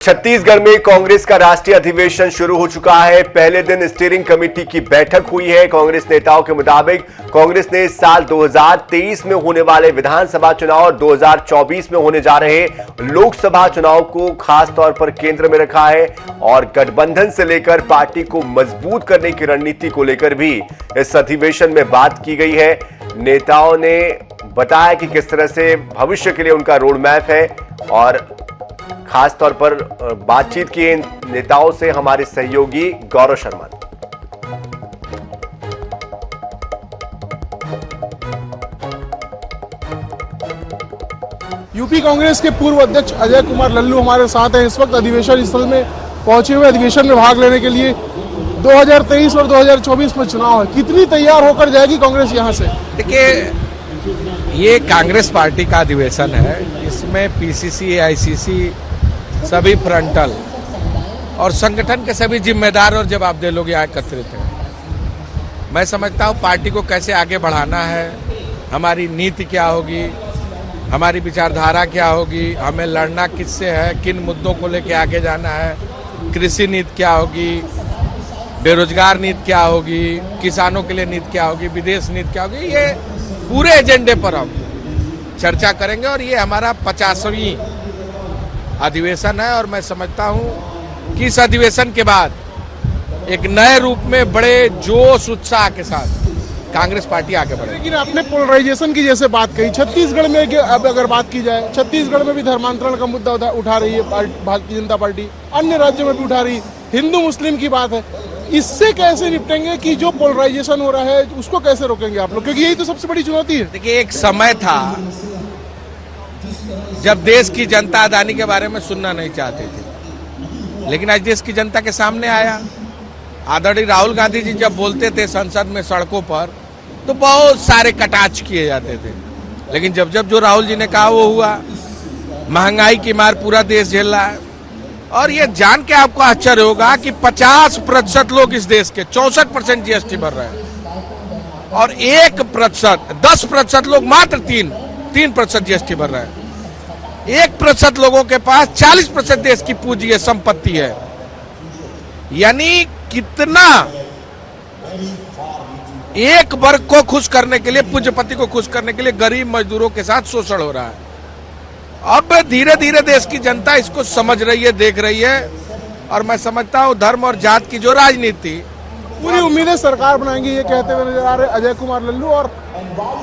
छत्तीसगढ़ में कांग्रेस का राष्ट्रीय अधिवेशन शुरू हो चुका है। पहले दिन स्टीयरिंग कमेटी की बैठक हुई है। कांग्रेस नेताओं के मुताबिक कांग्रेस ने इस साल 2023 में होने वाले विधानसभा चुनाव और 2024 में होने जा रहे लोकसभा चुनाव को खास तौर पर केंद्र में रखा है और गठबंधन से लेकर पार्टी को मजबूत करने की रणनीति को लेकर भी इस अधिवेशन में बात की गई है। नेताओं ने बताया कि किस तरह से भविष्य के लिए उनका रोड मैप है और खास तौर पर बातचीत किए इन नेताओं से हमारे सहयोगी गौरव शर्मा ने। यूपी कांग्रेस के पूर्व अध्यक्ष अजय कुमार लल्लू हमारे साथ हैं। इस वक्त अधिवेशन स्थल में पहुंचे हुए, अधिवेशन में भाग लेने के लिए 2023 और 2024 में चुनाव है। कितनी तैयार होकर जाएगी कांग्रेस यहां से? देखिए, ये कांग्रेस पार्टी का अधिवेशन है। इसमें पीसीसी, आईसीसी, सभी फ्रंटल और संगठन के सभी जिम्मेदार और जवाबदेह लोग यहाँ एकत्रित हैं। मैं समझता हूँ पार्टी को कैसे आगे बढ़ाना है, हमारी नीति क्या होगी, हमारी विचारधारा क्या होगी, हमें लड़ना किससे है, किन मुद्दों को लेकर आगे जाना है, कृषि नीति क्या होगी, बेरोजगार नीति क्या होगी, किसानों के लिए नीति क्या होगी, विदेश नीति क्या होगी, ये पूरे एजेंडे पर हम चर्चा करेंगे। और ये हमारा 50वीं अधिवेशन है और मैं समझता हूं कि इस अधिवेशन के बाद एक नए रूप में बड़े जोश उत्साह के साथ कांग्रेस पार्टी आगे बढ़ेगी। लेकिन आपने पोलराइजेशन की जैसे बात कही, छत्तीसगढ़ में अब अगर बात की जाए, छत्तीसगढ़ में भी धर्मांतरण का मुद्दा उठा रही है भारतीय जनता पार्टी, अन्य राज्यों में भी उठा रही है, हिंदू मुस्लिम की बात है। इससे कैसे निपटेंगे कि जो पोलराइजेशन हो रहा है उसको कैसे रोकेंगे आप लोग, क्योंकि यही तो सबसे बड़ी चुनौती है। देखिए, एक समय था जब देश की जनता अदानी के बारे में सुनना नहीं चाहते थे, लेकिन आज देश की जनता के सामने आया। आदरणीय राहुल गांधी जी जब बोलते थे संसद में, सड़कों पर, तो बहुत सारे कटाक्ष किए जाते थे, लेकिन जब जब जो राहुल जी ने कहा वो हुआ। महंगाई की मार पूरा देश झेल रहा है और ये जान के आपको आश्चर्य होगा कि 50% लोग इस देश के 64% जीएसटी भर रहे हैं और 1%, 10% लोग मात्र 3% जीएसटी भर रहे हैं। 1% लोगों के पास 40% देश की पूंजी है, संपत्ति है। यानी कितना एक वर्ग को खुश करने के लिए, पूंजीपति को खुश करने के लिए गरीब मजदूरों के साथ शोषण हो रहा है। अब धीरे धीरे देश की जनता इसको समझ रही है, देख रही है और मैं समझता हूं धर्म और जात की जो राजनीति, पूरी उम्मीदें सरकार बनाएंगे, ये कहते हुए नजर आ रहे अजय कुमार लल्लू। और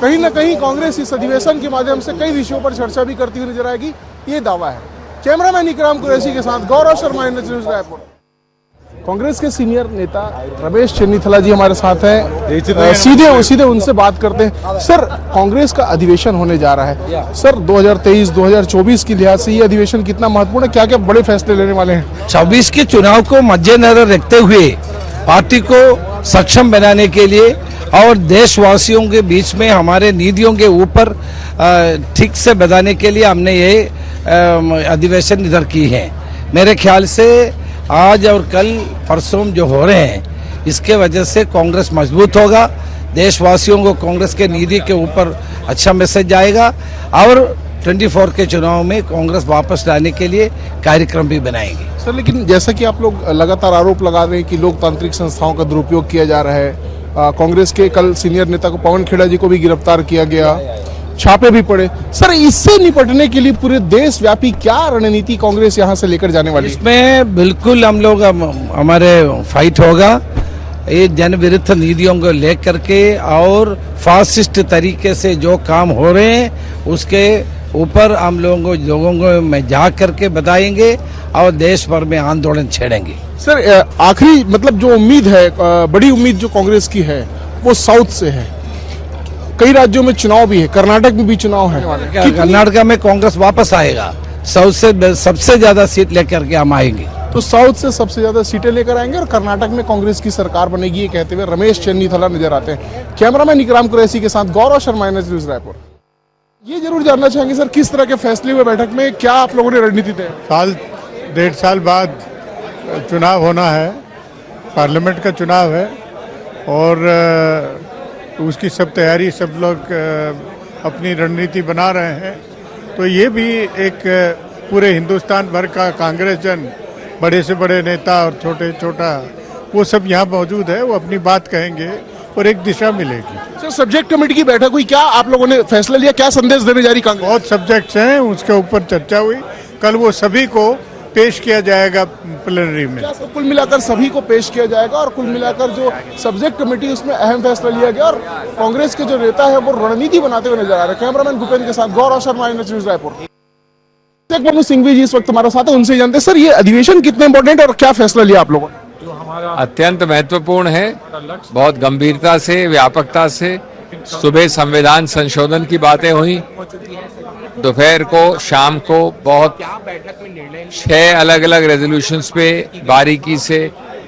कहीं ना कहीं कांग्रेस इस अधिवेशन के माध्यम से कई विषयों पर चर्चा भी करती हुई नजर आएगी, ये दावा है। कैमरामैन इकराम कुरैशी के साथ गौरव शर्मा, NH न्यूज़ रायपुर। कांग्रेस के सीनियर नेता रमेश चन्नीथला जी हमारे साथ हैं। सीधे उनसे बात करते हैं। सर, कांग्रेस का अधिवेशन होने जा रहा है। सर, 2023-2024 की लिहाज से ये अधिवेशन कितना महत्वपूर्ण है? क्या क्या बड़े फैसले लेने वाले हैं? 24 के चुनाव को मद्देनजर रखते हुए पार्टी को सक्षम बनाने के लिए और देशवासियों के बीच में हमारे नीतियों के ऊपर ठीक से बताने के लिए हमने ये अधिवेशन इधर की है। मेरे ख्याल से आज और कल परसों जो हो रहे हैं, इसके वजह से कांग्रेस मजबूत होगा, देशवासियों को कांग्रेस के नीति के ऊपर अच्छा मैसेज जाएगा और 24 के चुनाव में कांग्रेस वापस लाने के लिए कार्यक्रम भी बनाएंगे। सर, लेकिन जैसा कि आप लोग लगातार आरोप लगा रहे हैं कि लोकतांत्रिक संस्थाओं का दुरुपयोग किया जा रहा है, कांग्रेस के कल सीनियर नेता को, पवन खेड़ा जी को भी गिरफ्तार किया गया, छापे भी पड़े। सर, इससे निपटने के लिए पूरे देशव्यापी क्या रणनीति कांग्रेस यहां से लेकर जाने वाली? इसमें बिल्कुल हम लोग हमारे फाइट होगा ये जन विरुद्ध नीतियों को लेकर के और फासिस्ट तरीके से जो काम हो रहे हैं उसके ऊपर हम लोगों को में जा करके बताएंगे और देश भर में आंदोलन छेड़ेंगे। सर, आखिरी मतलब जो उम्मीद है, बड़ी उम्मीद जो कांग्रेस की है वो साउथ से है। कई राज्यों में चुनाव भी है, कर्नाटक में भी चुनाव है। कर्नाटक में कांग्रेस वापस आएगा, साउथ से सबसे ज्यादा सीट लेकर के हम आएंगे। तो साउथ से सबसे ज्यादा सीटें लेकर आएंगे और कर्नाटक में कांग्रेस की सरकार बनेगी, ये कहते हुए रमेश चन्नीथला नजर आते हैं। कैमरामैन इकराम कुरैशी के साथ गौरव शर्मा, NH न्यूज़ रायपुर। ये जरूर जानना चाहेंगे सर, किस तरह के फैसले हुए बैठक में, क्या आप लोगों ने रणनीति तय? डेढ़ साल बाद चुनाव होना है, पार्लियामेंट का चुनाव है और उसकी सब तैयारी, सब लोग अपनी रणनीति बना रहे हैं। तो ये भी एक पूरे हिंदुस्तान भर का कांग्रेस जन, बड़े से बड़े नेता और छोटे छोटा, वो सब यहाँ मौजूद है। वो अपनी बात कहेंगे और एक दिशा मिलेगी। सर, सब्जेक्ट कमेटी की बैठक हुई, क्या आप लोगों ने फैसला लिया, क्या संदेश देने जा रही कांग्रेस? बहुत सब्जेक्ट्स हैं, उसके ऊपर चर्चा हुई। कल वो सभी को पेश किया जाएगा प्लेनरी में। क्या कुल मिलाकर सभी को पेश किया जाएगा और कुल मिलाकर जो सब्जेक्ट कमेटी उसमें अहम फैसला लिया गया और कांग्रेस के जो नेता है वो रणनीति बनाते हुए नजर आ रहे हैं। कैमरामैन भूपेंद्र के साथ गौरव शर्मा, न्यूज़ रायपुर। मनु सिंघवी जी इस वक्त हमारे साथ है, उनसे जानते हैं सर ये अधिवेशन कितने इंपॉर्टेंट और क्या फैसला लिया आप लोगों ने? अत्यंत महत्वपूर्ण है, बहुत गंभीरता से, व्यापकता से। सुबह संविधान संशोधन की बातें हुई, दोपहर को, शाम को बहुत 6 अलग अलग रेजोल्यूशंस पे बारीकी से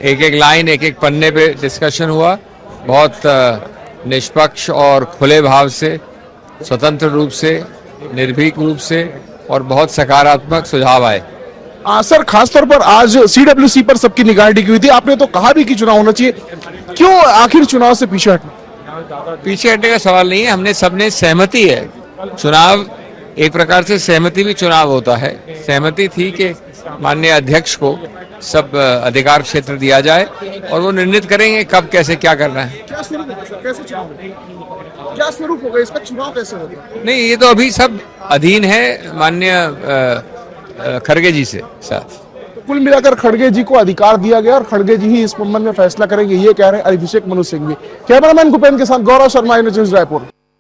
एक एक लाइन, एक एक पन्ने पे डिस्कशन हुआ। बहुत निष्पक्ष और खुले भाव से, स्वतंत्र रूप से, निर्भीक रूप से और बहुत सकारात्मक सुझाव आए। सर, खासतौर पर आज CWC पर सबकी निगाह टिकी हुई थी। आपने तो कहा भी कि चुनाव होना चाहिए, क्यों आखिर चुनाव से पीछे हटना? पीछे हटने का सवाल नहीं है, हमने सबने सहमति है। चुनाव एक प्रकार से सहमति भी चुनाव होता है। सहमति थी कि माननीय अध्यक्ष को सब अधिकार क्षेत्र दिया जाए और वो निर्णित करेंगे कब, कैसे, क्या करना है। क्या स्वरूप होगा सर? कैसे चुनाव होगा? क्या स्वरूप होगा इसका? चुनाव कैसे होगा? नहीं, ये तो अभी सब अधीन है माननीय खड़गे जी से साथ। कुल मिलाकर खड़गे जी को अधिकार दिया गया और खड़गे जी ही इस संबंध में फैसला करेंगे, ये कह रहे हैं अभिषेक मनु सिंघवी। कैमरामैन भूपेंद्र के साथ गौरव शर्मा, न्यूज़ रायपुर।